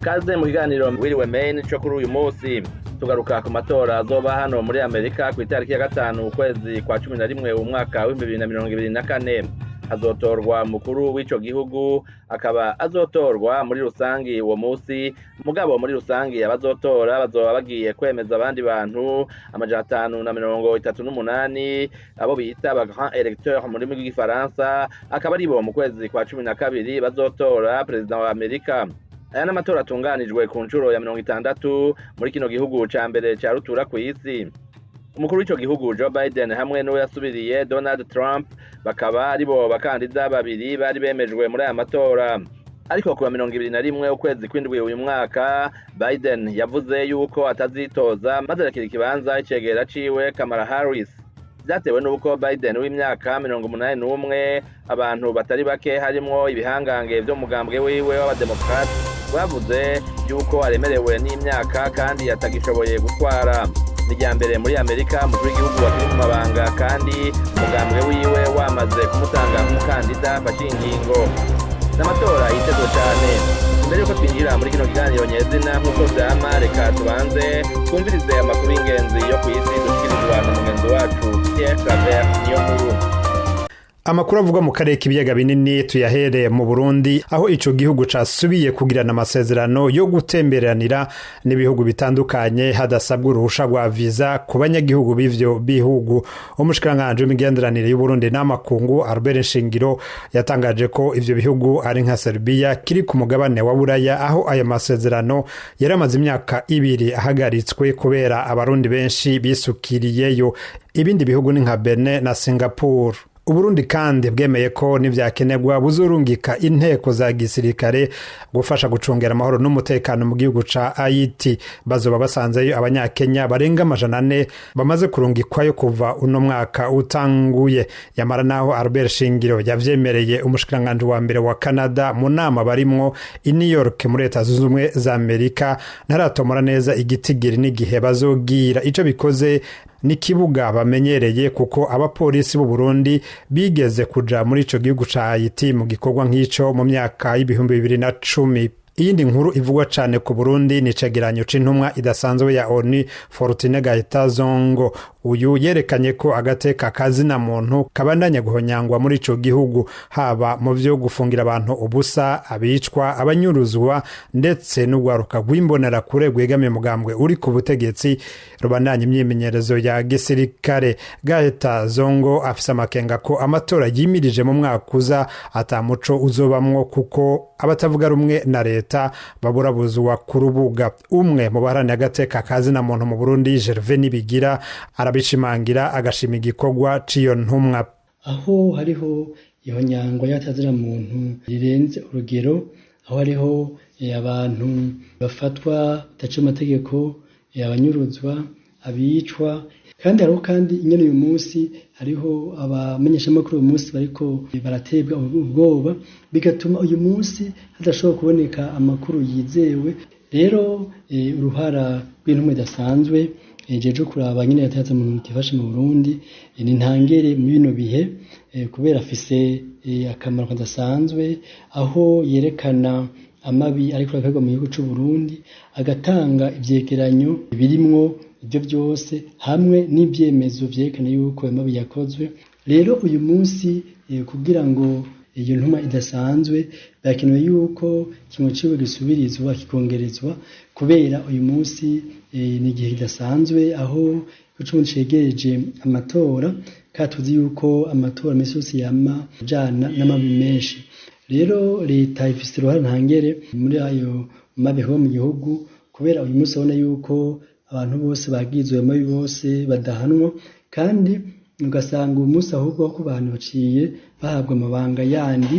Kaze mu kiganiro wiriwe main cyo kuri uyu munsi tugaruka ku matora azoba hano muri Amerika kw'itariki ya 5 ukwezi kwa 11 umwaka wa 2024 azotorwa mukuru w'ico gihugu akaba azotorwa muri rusangi uwo munsi mugabo muri rusangi abazotora bazoba bagiye kwemeza abandi bantu 538 abo bita ba grand électeur muri rw'igifaransa akaba ari bo mu kwezi kwa 12 bazotora Prezida wa Amerika. Aya n'amatora atunganijwe ku ncuro ya 60 muri kino gihugu ca mbere ca rutura ku isi. Umukuru w'ico gihugu Joe Biden hamwe n'uwo yasubiriye Donald Trump bakaba ari bo bakandida babiri bari bemejwe muri aya matora. Ariko kuwa 21 ukwezi kw'indwi uyu mwaka Biden yavuze yuko atazitoza maze arakira ikibanza icegera ciwe Kamala Harris. Vyatewe n'uko Biden w'imyaka 81 abantu batari bake harimwo ibihangange vyo mugambwe wiwe w'abademokrate bavuze yuko aremerewe n'imyaka kandi atagishoboye gutwara. Nijyambere muri Amerika mu gihugu wakiri ku mabanga kandi umugambwe wiwe wamaze kumutanga nk'umukandida bashingingo. N'amatora yitezwe cyane. Mbere yuko twinjira muri kino kiganiro nyezina nk'uko vyama reka tubanze twumvirize amakuru y'ingenzi yo ku isi dushikirizwa n'umugenzi wacu niyo nkuru. Amakuru avuga mu karere k'ibiyaga binini tuyahereye mu Burundi aho ico gihugu casubiye kugirana amasezerano yo gutemberanira n'ibihugu bitandukanye hadasabwa uruhusha rwa visa ku banyagihugu b'ivyo bihugu. Umushikiranganje w'imigenderanire y'u Burundi n'amakungu Albert Nshingiro yatangaje ko ivyo bihugu ari nka Serbia kiri ku mugabane wa Buraya aho aya masezerano yaramaze imyaka 2 ahagaritswe kubera abarundi benshi bisukiriyeyo. Ibindi bihugu ni nka Benin na Singapore. Uburundi kandi bwemeye ko nivyakenegwa buzurungika inteko za gisirikare gufasha gucungera amahoro n'umutekano mu gihugu ca Haiti. Bazoba basanzeyo abanyakenya barenga 400 bamaze kurungikwayo kuva uno mwaka utanguye. Yamara naho Albert Shingiro yavyemereye umushikiranganje wa mbere wa Canada mu nama barimwo i New York muri Leta Zunze Ubumwe za Amerika ntaratomora neza igitigiri n'igihe bazogira. Ico bikoze ni kibuga bamenyereye kuko abapolisi b'u Burundi bigeze kuja muri ico gihugu ca Haiti mu gikorwa nk'ico mu myaka y'ibihumbi 2010. Iyindi nkuru ivugwa cane ku Burundi ni cegeranyo c'intumwa idasanzwe ya ONU Fortune Gaitazongo. Uyu yerekanye ko agateka kazina muntu kabandanya guhonyangwa muri ico gihugu haba mu vyo gufungira abantu ubusa, abicwa, abanyuruzwa ndetse n'ugwaruka rw'imbonera kure gwegamiye mugambwe uri ku butegetsi rubandanya imyimenyerezo ya gisirikare. Gaitazongo afise amakenga ko amatora yimirije mu mwaka uza atamuco uzobamwo kuko abatavuga rumwe na leta baburabuzwa ku rubuga. Umwe mu baharaniye agateka kazina muntu mu Burundi Gervais Nibigira bishimangira agashima igikorwa c'iyo ntumwa. Aho hariho ihonyangwa y'atazira muntu rirenze urugero, aho hariho abantu bafatwa bataciye amategeko, abanyuruzwa, abicwa, kandi hariho kandi nyene uyu munsi hariho abamenyeshamakuru uyu munsi bariko baratebwa ubwoba bigatuma uyu munsi hadashobora kuboneka amakuru yizewe. Rero uruhara rw'intumwa idasanzwe jeje kuraba nyine yataza mu mutifashe mu Burundi ni ntangere mu bino bihe kubera afise akamaro kadasanzwe aho yerekana amabi ariko akorwa mu gihugu cy'u Burundi agatanga ivyegeranyo birimwo ibyo byose hamwe n'ibyemezo vyerekana yuko amabi yakozwe. Rero uyu munsi kugira ngo iyo ntuma idasanzwe bakenewe yuko kimwe ciwe gisubirizwa kikongerezwa kubera uyu munsi ni igihe kidasanzwe aho kucumundi cegereje amatora katuzi yuko amatora mesosi yama jana n'amabi menshi. Rero leta ifise uruhare ntangere muri ayo mabeho mu gihugu kubera uyu munsi abona yuko abantu bose bagizwe amabi bose badahanwa kandi ugasanga umunsi ahubwo ko abantu baciye bahabwa amabanga yandi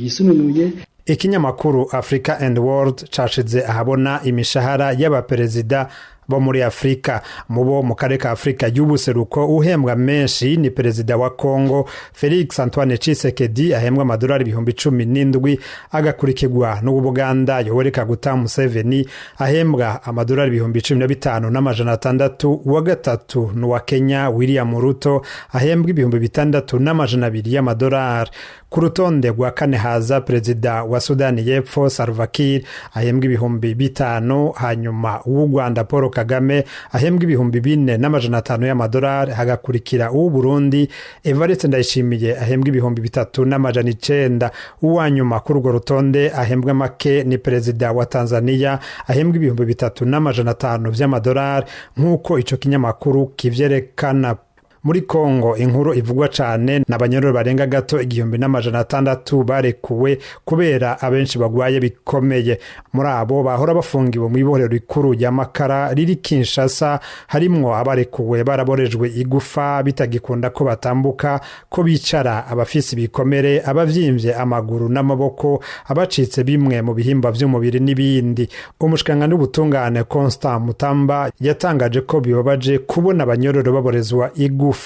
yisununuye. Ikinyamakuru Africa and World cashize ahabona imishahara y'abaperezida bo muri Afrika. Mubo mu karere ka Afrika y'ubuseruko uhembwa menshi ni Prezida wa Kongo Felix Antoine Tshisekedi ahembwa amadolari 17,000 agakurikirwa n'Ubuganda Yoweri Kaguta Museveni ahembwa amadolari 15,600. Uwa gatatu n'uwa Kenya William Ruto ahembwa 6,200 y'amadolari. Ku rutonde rwa kane haza Prezida wa Sudani y'Epfo Salva Kiir ahembwa 5,000, hanyuma uw'u Rwanda Paul Kagame ahembwa 4,500 y'amadolari, hagakurikira uw'u Burundi Evariste Ndayishimiye ahembwa 3,900. Uwa nyuma kuri urwo rutonde ahembwa make ni Prezida wa Tanzania ahembwa 3,500 by'amadolari nk'uko ico kinyamakuru kivyerekana. Muri Kongo inkuru ivugwa cane n'abanyororo barenga gato 1,600 barekuwe kubera abenshi bagwaye bikomeye. Muri abo bahora bafungiwe mu ibohero rikuru ya Makara riri Kinshasa harimwo abarekuwe baraborejwe igufa bitagikunda ko batambuka, ko bicara, abafisi bikomere, abavyimbye amaguru n'amaboko, abacitse bimwe mu bihimba vy'umubiri n'ibindi. Umushikangana n'ubutungane Constant Mutamba yatangaje ko bibabaje kubona abanyororo baborezwa igufa.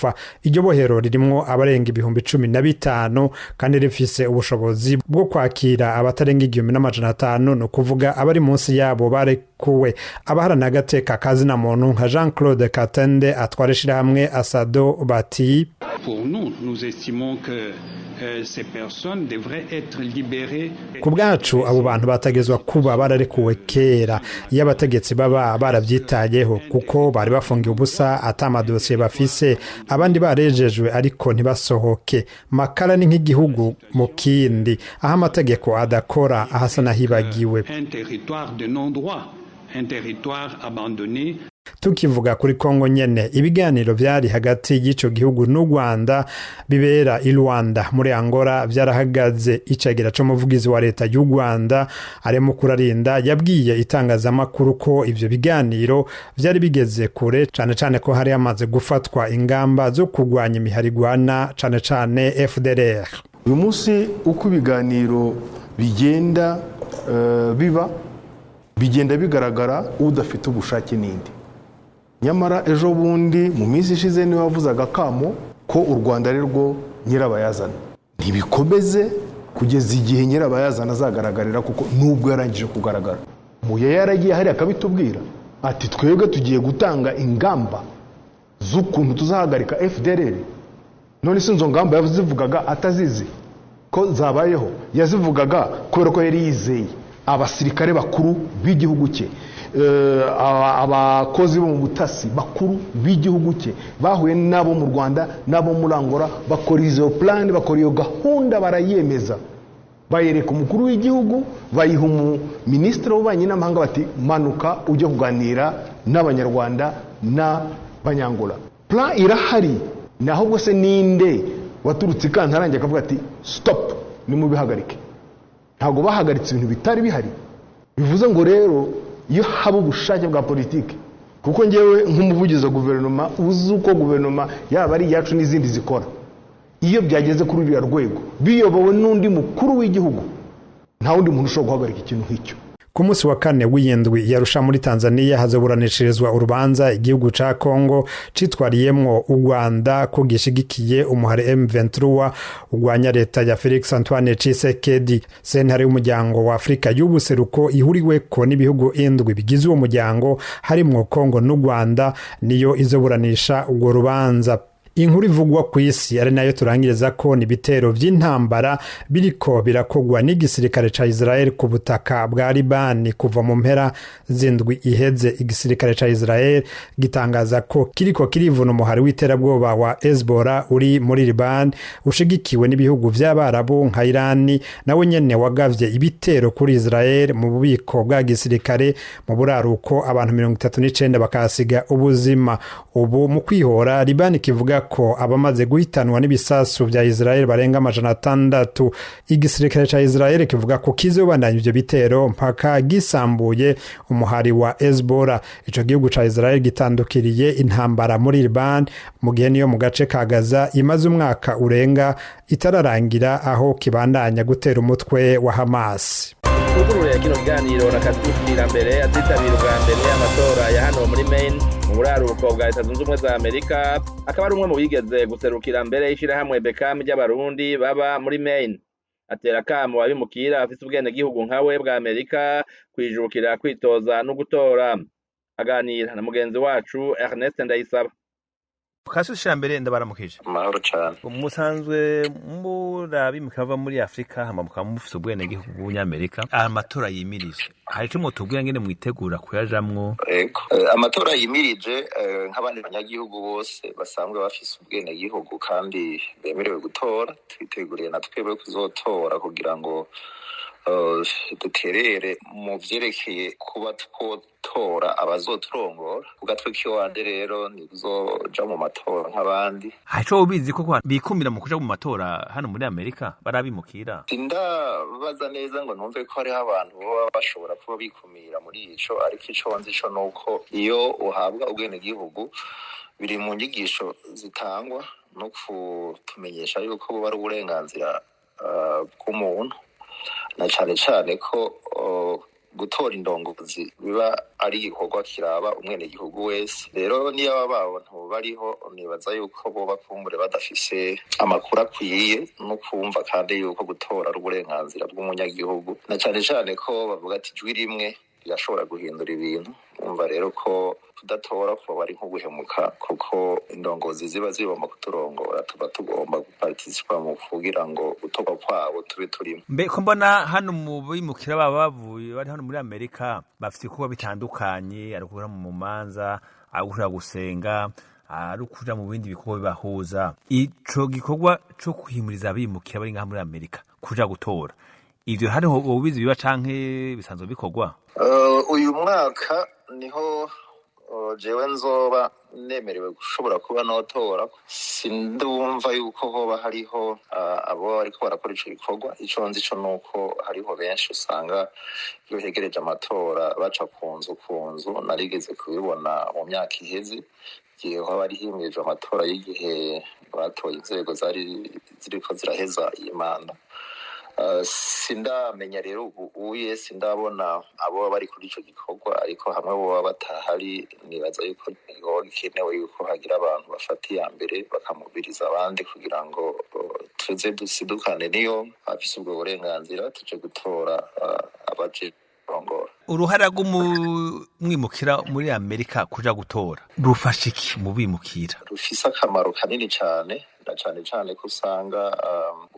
Iryo bohero ririmwo abarenga 15,000 kandi rifise ubushobozi bwo kwakira abatarenga 1,500, no kuvuga abari munsi yabo barekuwe. Abaharana agateka kazina muntu nka Jean-Claude Katende atwara ishirahamwe Asado bati Pour nous estimons que ces personnes devraient être libérées. Ku bwacu abo bantu batagezwa kuba bararekuwe kera iyo abategetsi baba baravyitayeho, kuko bari bafungiye ubusa atamadosiye bafise, abandi barejejwe ariko ntibasohoke. Makara ni nk'igihugu mu kindi aho amategeko adakora, ahasa nahibagiwe. Un territoire de non-droit, un territoire abandonné. Tukivuga kuri Kongo nyene, ibiganiro vyari hagati y'ico gihugu n'u Rwanda bibera i Rwanda muri Angola vyarahagaze. Icegera co muvugizi wa leta y'u Rwanda arimo kurarinda yabwiye itangazamakuru ko ivyo biganiro vyari bigeze kure, cane ko hari amaze gufatwa ingamba zo kurwanya imiharigwana cane FDLR. Uyu munsi uko ibiganiro bigenda bigenda bigaragara udafite ubushake n'indi. Nyamara ejo bundi mu minsi ishize niwe wavuzaga kamo ko u Rwanda ari rwo nyirabayazana. Ntibikomeze kugeza igihe nyirabayazana azagaragarira, kuko nubwo yarangije kugaragara. Muye yaragiye hari akabitubwira ati twebwe tugiye gutanga ingamba z'ukuntu tuzahagarika FDLR. None sinzo ngamba yavuzivugaga atazizi ko zabayeho, yazivugaga kubera ko yari yizeye abasirikare bakuru b'igihugu cye, abakozi bo mu butasi bakuru b'igihugu cye bahuye nabo mu Rwanda nabo muri Angola, bakora izo plan, bakora iyo gahunda, barayemeza, bayereka umukuru w'igihugu, bayiha ministre w'ububanyi n'amahanga bati manuka ujye kuganira n'abanyarwanda n'abanyangola. Plan irahari, naho bwose ninde waturutse Kantarange akavuga ati stop nimubihagarike. Ntago bahagaritse ibintu bitari bihari. Bivuze ngo rero iyo haba ubushake bwa politiki, kuko ngewe nk'umuvugizi wa guverinoma uzi uko guverinoma yaba ari yacu n'izindi zikora, iyo byageze kuri uriya rwego biyobowe n'undi mukuru w'igihugu, nta wundi muntu ushobora guhagarika ikintu nk'icyo. Ku munsi wa kane w'iyindwi yarusha muri Tanzania hazoburanishirizwa urubanza igihugu ca Kongo citwariyemwo u Rwanda ko gishigikiye umuhari M23 ugwanya leta ya Felix Antoine Tshisekedi. Sentare y'umuryango wa Afrika y'ubuseruko ihuriweko n'ibihugu indwi bigize uwo muryango harimwo Kongo n'u Rwanda niyo izoburanisha urwo rubanza. Inkuru ivugwa ku isi ari nayo turangiriza ko ni bitero by'intambara biriko birakogwa n'igisirikare ca Israel ku butaka bwa Libani kuva mu mpera zindwi iheze. Igisirikare ca Israel gitangaza ko kiriko kirivuna umuhari w'iterabwoba wa Hezbollah uri muri Libani ushigikiwe n'ibihugu vy'Abarabu nka Irani, nawe nyene wagavye ibitero kuri Israel mu bubiko bwa gisirikare mu buraruko, abantu 39 bakasiga ubuzima. Ubu mu kwihora Libani kivuga ko abamaze guhitanwa n'ibisasu vya Israel barenga 600. Igisirikare ca Israel kivuga ko kizobandanya ivyo bitero mpaka gisambuye umuhari wa Hezbollah. Ico gihugu ca Israel gitandukiriye intambara muri Liban mu gihe niyo mu gace ka Gaza imaze umwaka urenga itararangira, aho kibandanya gutera umutwe wa Hamas. twugurure kino kiganiro na Abimukira mbere azitabira ubwa mbere amatora ya hano muri Maine mu buraruko bwa Leta Zunze Ubumwe za Amerika, akaba ari umwe mu bigeze guserukira mbere y'ishirahamwe Bekam ry'abarundi baba muri Maine. Atera akamo Abimukira afise ubwenegihugu nkawe bwa Amerika kwijukira kwitoza no gutora. Aganira na mugenzi wacu Ernest Ndayisaba. Kasho mbere ndabaramukije. Mahoro cyane. Musanzwe murabimukava muri Afrika hama mufise ubwenegihugu bw'Amerika. Amatora yimirije. Hari cyo mutubwira ngene mwitegura kuyajamwo? Ego. Amatora yimirije nk'abandi banyagihugu bose basanzwe bafise ubwenegihugu kandi bemerewe gutora. Twiteguriye na twebwe kuzotora kugira ngo duterere mu vyerekeye kuba twotora abazoturongora. Ugatwe kiwande rero nizoja mu matora nk'abandi. Haco ubizi ko bikumira mu kuja mu matora hano muri Amerika barabimukira? Sindabaza neza ngo numve ko hariho abantu baba bashobora kuba bikumira muri ico, ariko ico nzi co nuko iyo uhabwa ubwenegihugu biri mu nyigisho zitangwa no kutumenyesha yuko buba ari uburenganzira bw'umuntu, na cane cane ko gutora indongozi biba ari igikorwa kiraba umwenegihugu wese. Rero niyo abantu bariho nibaza yuko boba kumbure badafise amakuru akwiye no kumva kandi yuko gutora ari uburenganzira bw'umunyagihugu, na cane cane ko bavuga ati ijwi rimwe rirashobora guhindura ibintu. Umva rero ko kudatora ko bari nko guhemuka, kuko indongozi ziba ziboma kuturongora tuba tugomba guparticipa mu kugira ngo gutorwa kwabo tube turimo. Mbe ko mbona hano mu bimukira bavuye bari hano muri Amerika bafite kuba bitandukanye, ari kuja mu manza, ari kuja gusenga, ari kuja mu bindi bikorwa bibahuza. Ico gikorwa cyo kuhimuriza abimukira bari ngaha muri Amerika kuja gutora, ivyo hariho ubizi biba canke bisanzwe bikorwa? Uyu mwaka niho jewe nzoba nemerewe gushobora kuba notora. Sindumva yuko hoba hariho abo bariko barakora ico gikorwa. Ico nzi co nuko hariho benshi usanga iyo hegereje amatora baca ku nzu. Narigeze kubibona mu myaka iheze igihe hoba ari himirije amatora y'igihe batoye inzego ziriko ziraheza imanda. Sindamenya rero ubuye sindabona abo bari kuri ico gikorwa, ariko hamwe bo batahari nibaza yuko gikenewe yuko hagira abantu bafatiye mbere bakamubiriza abandi kugira ngo tuze dusidukane niyo afise ubwo burenganzira tuje gutora abaje kurongora. Uruhara rw'umwimukira muri Amerika kuja gutora rufasha iki mu bimukira? Rufise akamaro kanini cane, na cane ko usanga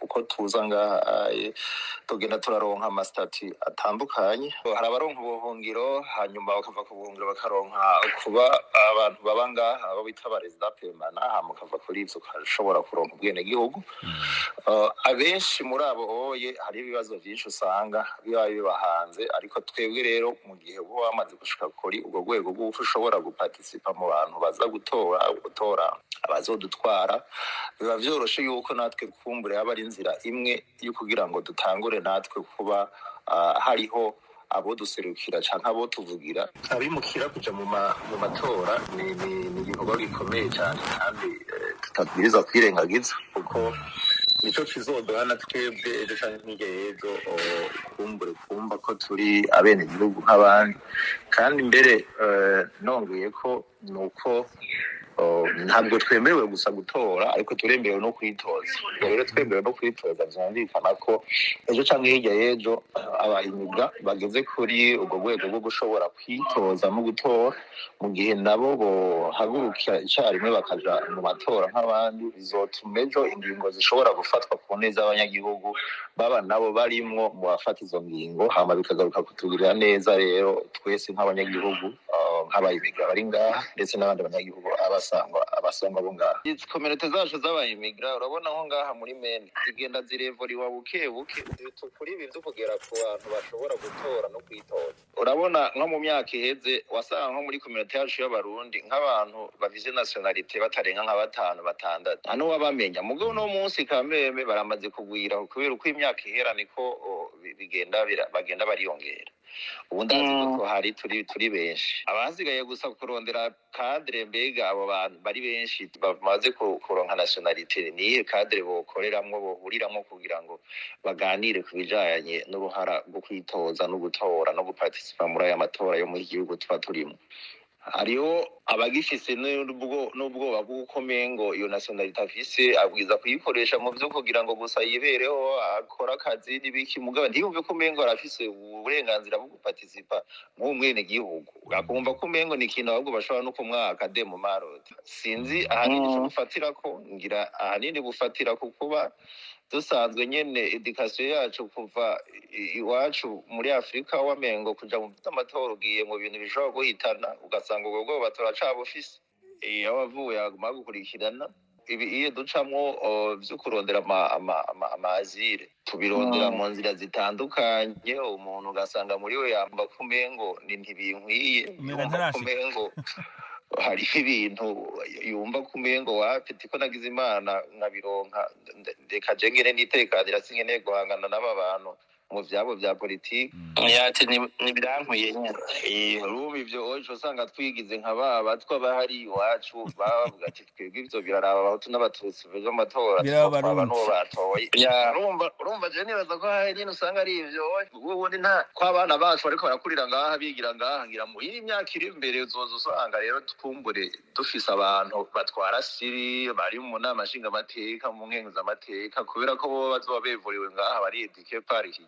uko tuza ngaha tugenda turaronka amasitati atandukanye. Hari abaronka ubuhungiro hanyuma bakava ku buhungiro bakaronka kuba abantu baba ngaha abo bita Prezida permanent, hama ukava kuri ivyo ukashobora kuronka ubwenegihugu. Abenshi muri abo hari ibibazo vyinshi usanga biba bibahanze, ariko twebwe rero mu gihe uba wamaze gushika kuri ubwo rwego bw'uko ushobora guparticipa mu bantu baza gutora abazodutwara, biba vyoroshe yuko natwe kumbure aba ari inzira imwe yo kugira ngo dutangure natwe kuba hariho abo duserukira canke abo tuvugira. Abimukira kuja mu matora ni igikorwa gikomeye cyane kandi tutabwiriza kwirengagiza, kuko nico kizoduha na twebwe ejo canke hirya y'ejo kumbure kumva ko turi abenegihugu nk'abandi. Kandi mbere nongeye ko nuko ntabwo twemerewe gusa gutora, ariko turemerewe no kwitoza. Rero twemerewe no kwitoza vyumvikana ko ejo canke hirya y'ejo abahimibwa bageze kuri ubwo rwego rwo gushobora kwitoza no gutora, mu gihe nabo bohagurukira icarimwe bakaja mu matora nk'abandi, bizotuma ejo ingingo zishobora gufatwa ku neza y'abanyagihugu baba nabo barimwo mu bafata izo ngingo, hama bikagaruka kutugirira neza rero twese nk'abanyagihugu, nk'abayimigra bari ngaha ndetse n'abandi banyagihugu abasangwa bo ngaha. Komunite zacu z'abayimigra urabona nko ngaha muri Maine zigenda zirevuriwa buke kuri ibi vyo kugera ku bantu bashobora gutora no kwitoza. Urabona nko mu myaka iheze wasanga nko muri komunite yacu y'abarundi nk'abantu bafise nationalite batarenga nka 5-6 hano wabamenya. Mugabo no munsi kameme baramaze kugwira kubera uko imyaka ihera niko bagenda bariyongera. ubundi ko hari turi benshi abasigaye gusa kurondera cadre mbega abo bantu bari benshi bamaze kuronka nationalité niye cadre bokoreramwo bohuriramwo kugira ngo baganire kubijanye n'uruhara rwo kwitoza no gutora no guparticipa muri aya matora yo mu gihugu tuba turimo. Hariho abagifise n'ubwoba bw'uko mengo iyo nationalité afise abwiza kuyikoresha mu byo kugira ngo gusa yibereho akora akazi n'ibiki mugabo ntiyumve ko mengo arafise uburenganzira bwo guparticipa mu mwene gihugu akumva ko mengo ni ikintu ahubwo bashobora no kumwaka demo marota sinzi ahanini cyo gufatira ko ngira ahanini bufatira ku kuba dusanzwe nyene education yacu kuva iwacu muri Afrika wamengo kuja mu amatora ugiye mu bintu bishobora guhitana ugasanga ubwo batora cabufise abavuye aguma gukurikirana ibi iyo ducamwo byo kurondera amazire tubirondera mu nzira zitandukanye umuntu ugasanga muri we yamba kumengo ni ntibinkwiye kumengo hari ibintu yumva kumengo wapi tiko nagize imana nkabironka ndeka jengene nitekanira singene guhangana n'aba bantu mu vyabo vya politiki yati ni birankuye nyene rubi ivyo ojo usanga twigize nk'ababa twabahari iwacu bavuga ati twebwe ivyo biraraba abahutu n'abatutsi bejo amatora abantu batoye urumva je nibaza ko hari nyine usanga ari ivyo ubundi nta kw'abana bacu bariko barakurira ngaha bigira ngaha ngira mu imyaka iri imbere uzoza usanga rero twumbure dufise abantu batwara siri bari mu nama nshingamateka mu nkenguza amateka kubera ko bo bazoba bevuriwe ngaha bari edike par iki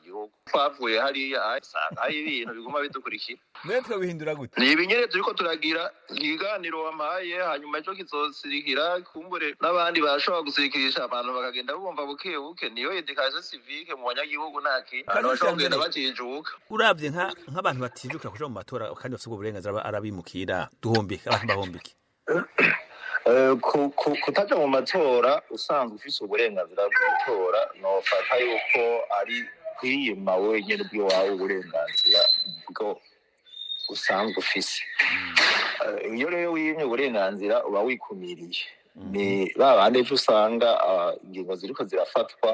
twavuye hariya asanga hari ibintu biguma bidukurikira mwetwe bihindura gute ni ibinyere turiko turagira ikiganiro wamaye hanyuma ejo kizosirikira kumbure n'abandi bashobora gusirikirisha abantu bakagenda bumva buke niyo education civique mu banyagihugu ntaki abantu bashobora kugenda bakijuka uravye nk'abantu batijuka kuja mu matora kandi bafite uburenganzira arabimukira duhombike abantu bahombike kutaja mu matora usanzwe ufise uburenganzira bwo gutora nofata yuko ari kwiyima wenyine bw'iwawe uburenganzira bwo usanzwe ufise iyo rero wiyimye uburenganzira uba wikumiriye ni babandi ejo usanga ingingo ziriko zirafatwa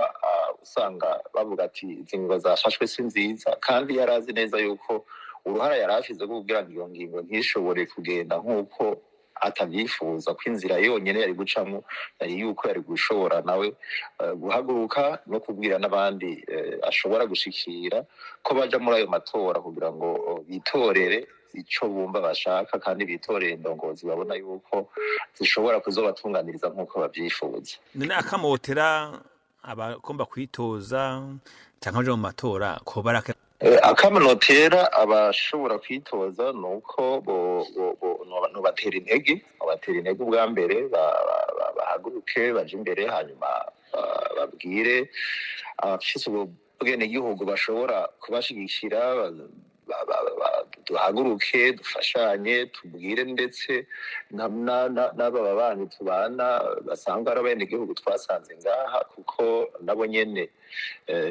usanga bavuga ati izi ngingo zafashwe si nziza kandi yarazi neza yuko uruhara yari afise rwo kugira ngo iyo ngingo ntishobore kugenda nk'uko atabyifuza ko inzira yonyine yari gucamo yari yuko yari gushobora nawe guhaguruka no kubwira n'abandi ashobora gushikira ko baja muri ayo matora kugira ngo bitorere ico bumva bashaka kandi bitorere indongozi babona yuko zishobora kuzobatunganiriza nk'uko babyifuza. None akamotera abakomba kwitoza canke baja mu matora ko baraka akamanotera abashobora kwitoza nuko batera intege ubwa mbere bahaguruke baje imbere hanyuma babwire abafise ubwene gihugu bashobora kubashigikira duhaguruke dufashanye tubwire ndetse n'aba babanyi tubana basanzwe ari abene gihugu twasanze ngaha kuko nabo nyene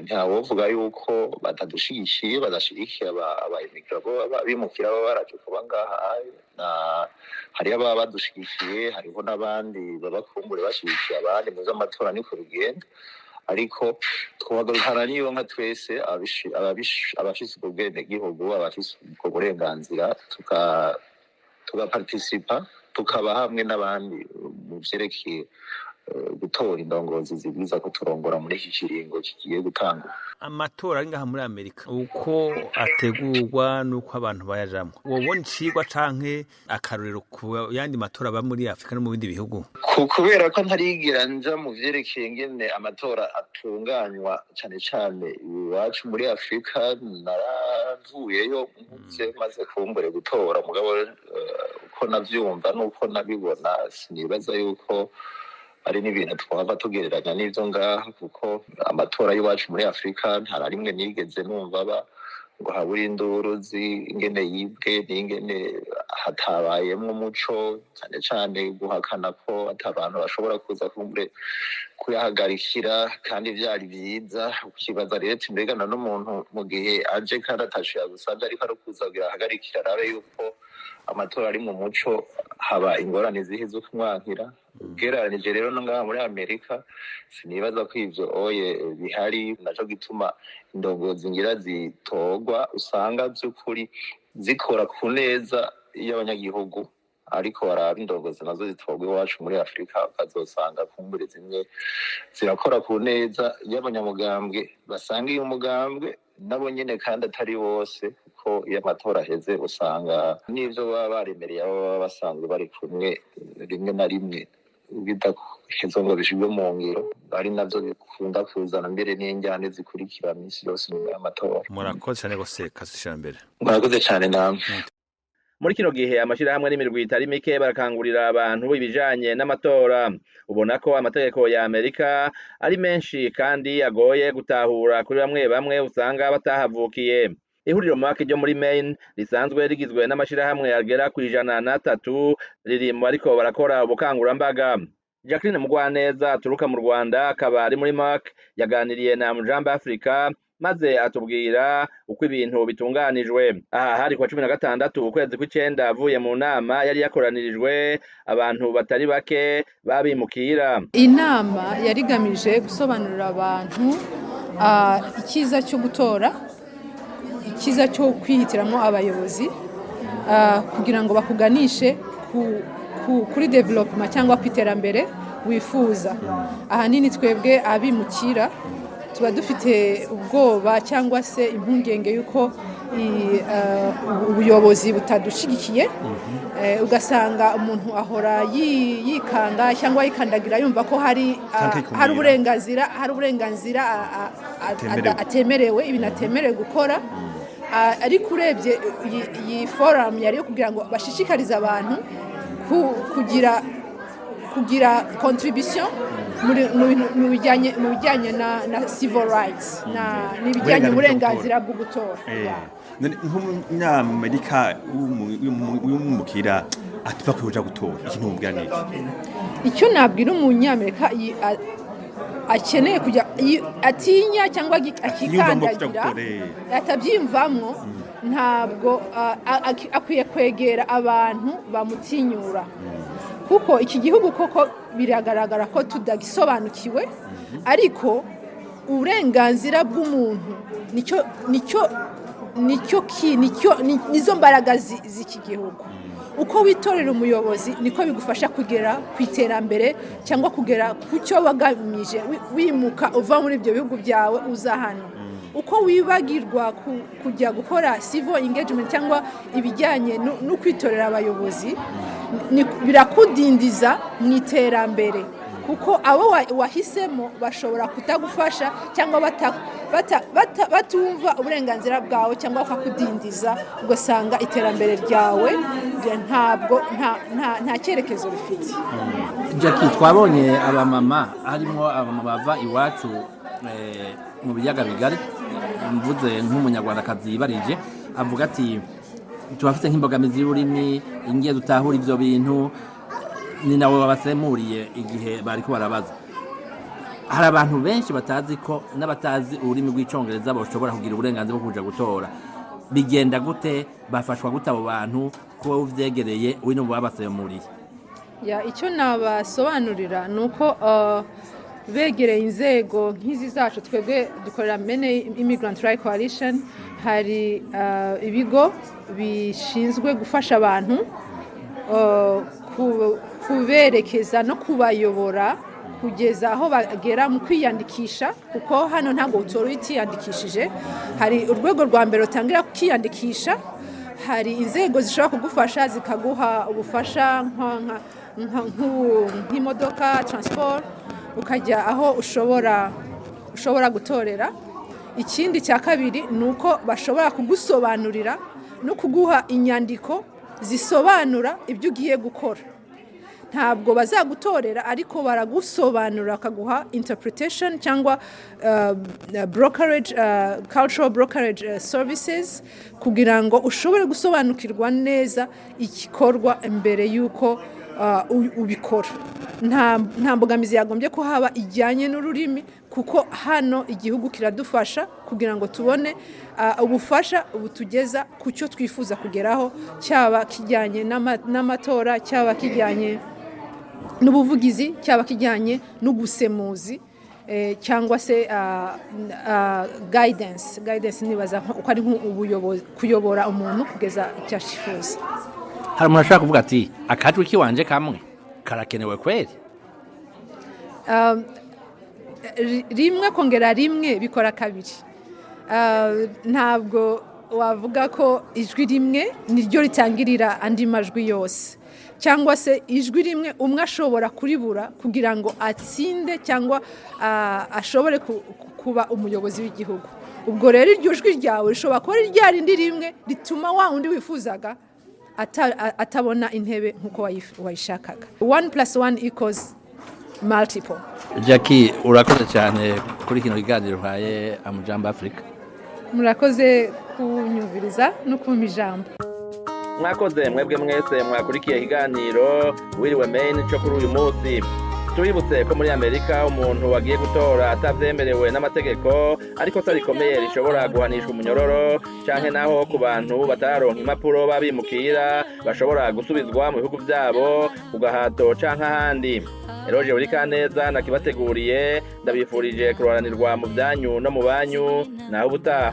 ntawovuga yuko batadushigikiye badashigikiye abimukira bimukira baba baraje kuba ngaha hariho ababa badushigikiye hariho n'abandi babakumbure bashigikiye abandi muzo amatora niko bigenda ariko twagarukana niyo nka twese abafise ubwo bwene gihugu abafise ubwo burenganzira tugaparticipa tukaba hamwe n'abandi mu vyerekeye gutora indongozi zibwiza ko turongora muri iki kiringo kigiye gutangura. Amatora ari ngaha muri Amerika uko ategurwa nuko abantu bayajamwo wobona icigwa canke akarorero ku yandi matora aba muri Afrika no mu bindi bihugu kubera ko ntarigira nja mu vyerekeye ngene amatora atunganywa cane iwacu muri Afrika naravuyeyo mvuze maze kumbure gutora mugabo uko navyumva nuko nabibona sinibaza yuko ari n'ibintu twava tugereranya n'ivyo ngaha kuko amatora y'iwacu muri Afrika nta rimwe nigeze numva ngo habura induru z'ingene yibwe n'ingene hatabayemwo umuco cane guhakana ko atabantu bashobora kuza kumbure kuyahagarikira kandi vyari vyiza ukibaza rero mbegana n'umuntu mu gihe aje kandi atashoboye gusanga ariko arakuza kugira ahagarikira arabe yuko amatora ari mu muco haba ingorane zihe zo kumwankira ugereranije rero no ngaha muri Amerika sinibaza ko ivyo bihari naco gituma indongozi ngira zitogwa usanga by'ukuri zikora ku neza y'abanyagihugu ariko baraba indongozi nazo zitogwa iwacu muri Afrika ukazosanga kumbure zimwe zirakora ku neza y'abanyamugambwe basanga iyo umugambwe nabo nyene kandi atari bose ko iyo amatora aheze usanga n'ivyo baba baremereye abo baba basanzwe bari kumwe rimwe na rimwe bidahezo ngo bishirwe mu ngiro ari navyo bikunda kuzana mbere n'injyane zikurikira misi yose nyuma y'amatora. Murakoze cyane gose kasishira mbere. Murakoze cyane namwe. Muri kino gihe amashirahamwe n'imirwi itari mike barakangurira abantu ibijanye n'amatora. Ubona ko amategeko ya Amerika ari menshi kandi agoye gutahura kuri bamwe usanga batahavukiye. Ihuriro mwaka ryo muri Maine risanzwe rigizwe n'amashirahamwe agera ku 103 riri mu bariko barakora ubukangurambaga. Jacqueline Mugwaneza turuka mu Rwanda akaba ari muri Mark yaganiriye na Mujamba Africa maze atubwira uko ibintu bitunganijwe. Aha hari kwa 16 ukwezi kw'icenda avuye mu nama yari yakoranirijwe abantu batari bake babimukira. Inama yarigamije gusobanurira abantu ikiza cyo gutora, ikiza cyo kwihitiramo abayobozi kugira ngo bakuganishe kuri development cyangwa kwiterambere wifuza. Ahanini twebwe abimukira tuba dufite ubwoba cyangwa se impungenge yuko ubuyobozi butadushigikiye, ugasanga umuntu ahora yikanga cyangwa yikandagira yumva ko hari uburenganzira atemerewe ibintu atemerewe gukora. Ariko urebye iyi forum yari yo kugira ngo bashishikarize abantu kugira contribution mu bijyanye na civil rights n'ibijyanye uburenganzira bwo gutora. Nk'umunyamerika w'umukira atuva kuja gutora ikintu mubwira niki? Icyo nabwira umunyamerika akeneye kujya atinya cyangwa akikandagira atabyimvamwo, ntabwo akwiye kwegera abantu bamutinyura, kuko iki gihugu koko biragaragara ko tudagisobanukiwe, ariko uburenganzira bw'umuntu nizo mbaraga z'iki gihugu. Uko witorera umuyobozi niko bigufasha kugera ku iterambere cyangwa kugera ku cyo wagamije wimuka uva muri ibyo bihugu byawe uza hano. Uko wibagirwa kujya gukora civil engagement cyangwa ibijyanye no kwitorera abayobozi birakudindiza mu iterambere, kuko abo wahisemo bashobora kutagufasha cyangwa batumva uburenganzira bwawe cyangwa bakakudindiza, ugasanga iterambere ryawe nta cyerekezo bifite. Jackie, twabonye abamama harimo abamama bava iwacu mu biyaga bigari, mvuze nk'umunyarwandakazi yibarije avuga ati tubafite nk'imbogamizi y'ururimi, ingiye dutahura ivyo bintu, ni nawe wabasemuriye igihe bariko barabaza. Hari abantu benshi batazi ko n'abatazi ururimi rw'icongereza bashobora kugira uburenganzira bwo kuja gutora. Bigenda gute? Bafashwa gute abo bantu ko uvyegereye wino babasemuriye? Icyo nabasobanurira nuko begereye inzego nk'izi zacu. Twebwe dukorera Mene Immigrant Right Coalition, hari ibigo bishinzwe gufasha abantu kuberekeza no kubayobora kugeza aho bagera mu kwiyandikisha, kuko hano ntabwo utora utiyandikishije. Hari urwego rwa mbere utangira kwiyandikisha, hari inzego zishobora kugufasha zikaguha ubufasha nk'imodoka transport, ukajya aho ushobora gutorera. Ikindi cya kabiri ni uko bashobora kugusobanurira no kuguha inyandiko zisobanura ibyo ugiye gukora. Ntabwo bazagutorera, ariko baragusobanura, bakaguha interpretation cyangwa brokerage, cultural brokerage services, kugira ngo ushobore gusobanukirwa neza igikorwa mbere y'uko ubikora nta mbogamizi yagombye ko haba ijyanye n'ururimi kuko hano igihugu kiradufasha kugira ngo tubone ubufasha butugeza ku cyo twifuza kugeraho cyaba kijyanye n'amatora cyaba kijyanye n'ubuvugizi cyaba kijyanye n'ugusemuzi cyangwa se guidance nibaza uko ari nk'ubuyobozi kuyobora umuntu kugeza icyo ashifuza. hari umuntu ashaka kuvuga ati akajwi kiwanje kamwe karakenewe kweli rimwe kongera rimwe bikora kabiri ntabwo wavuga ko ijwi rimwe niryo ritangirira andi majwi yose cyangwa se ijwi rimwe umwe ashobora kuribura kugira ngo atsinde cyangwa ashobore kuba umuyobozi w'igihugu. Ubwo rero iryo jwi ryawe rishobora kuba rya rindi rimwe rituma wa undi wifuzaga atabona intebe nk'uko wayishakaga. 1+1 = multiple. Jackie urakoze cyane kuri kino kiganiro uhaye Amujambo Africa. Murakoze kunyumviriza no kumpa ijambo. Mwakoze mwebwe mwese mwakurikiye ikiganiro wiriwe main cyo kuri uyu munsi. Tubibutse ko muri Amerika umuntu wagiye gutora atavyemerewe n'amategeko ariko tarikomeye rishobora guhanishwa umunyororo canke naho ku bantu bataronka impapuro babimukira bashobora gusubizwa mu bihugu byabo kugahato canke ahandi. Eroje uri kaneza nakibateguriye ndabifurije kuroranirwa mu byanyu no mu banyu naho ubutaha.